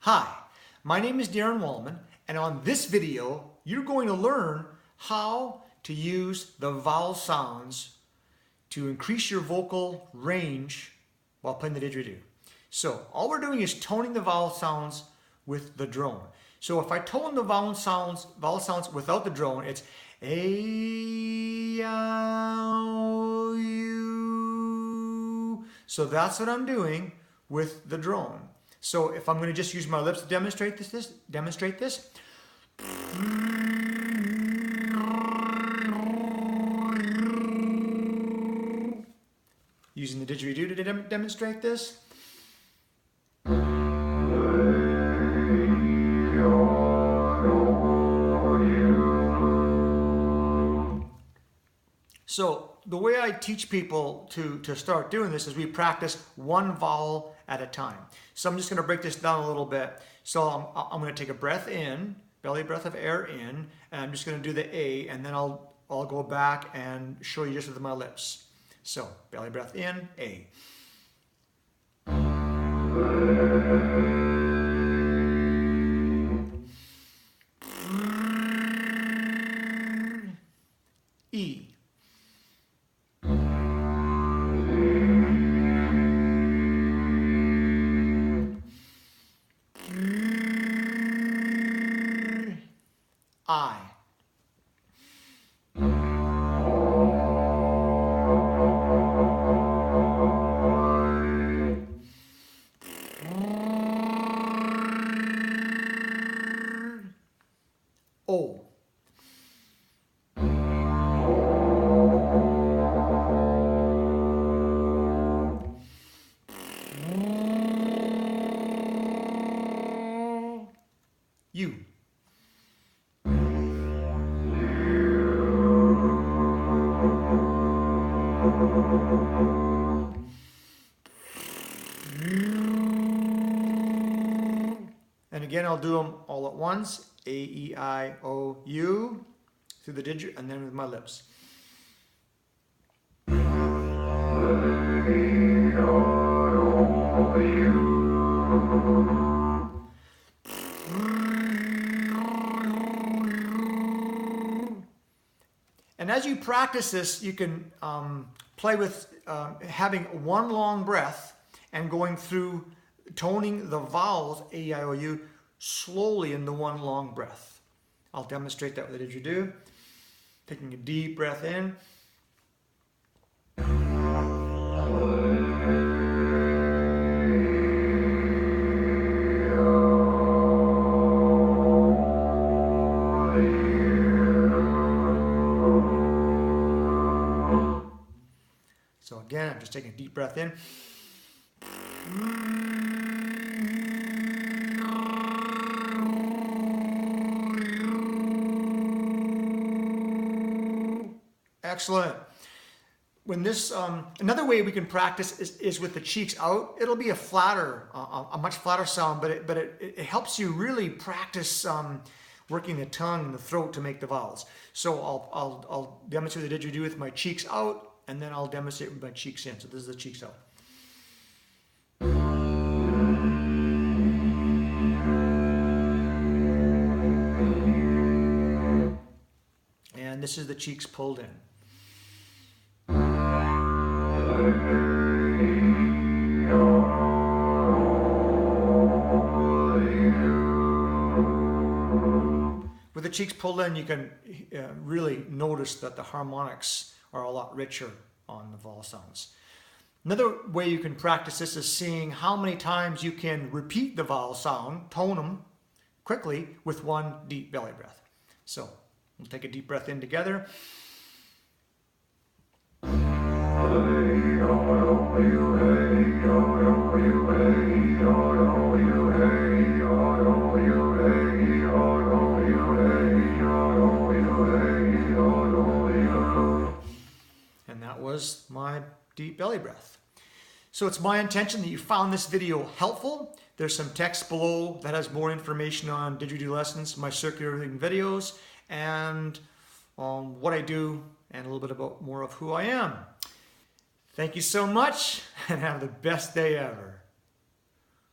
Hi, my name is Daran Wallman, and on this video, you're going to learn how to use the vowel sounds to increase your vocal range while playing the didgeridoo. So all we're doing is toning the vowel sounds with the drone. So if I tone the vowel sounds without the drone, it's A, I, U. So that's what I'm doing with the drone. So if I'm going to just use my lips to demonstrate this, using the didgeridoo to demonstrate this. So the way I teach people to start doing this is we practice one vowel at a time. So I'm just going to break this down a little bit. So I'm going to take a breath in, belly breath of air in, and I'm just going to do the A, and then I'll go back and show you just with my lips. So belly breath in, A. E. I. O. U. And again, I'll do them all at once. A, E, I, O, U, through the didgeridoo, and then with my lips. And as you practice this, you can play with having one long breath and going through toning the vowels A, E, I, O, U slowly in the one long breath. I'll demonstrate that with the didgeridoo. Taking a deep breath in. So again, I'm just taking a deep breath in. Excellent. When this, another way we can practice is with the cheeks out. It'll be a flatter, a much flatter sound, but it helps you really practice working the tongue and the throat to make the vowels. So I'll demonstrate the didgeridoo with my cheeks out, and then I'll demonstrate with my cheeks in. So this is the cheeks out. And this is the cheeks pulled in. With the cheeks pulled in, you can really notice that the harmonics are a lot richer on the vowel sounds. Another way you can practice this is seeing how many times you can repeat the vowel sound, tone them quickly with one deep belly breath. So we'll take a deep breath in together. And that was my deep belly breath. So it's my intention that you found this video helpful. There's some text below that has more information on Didgeridoo lessons, my circulating videos, and what I do, and a little bit about more of who I am. Thank you so much, and have the best day ever.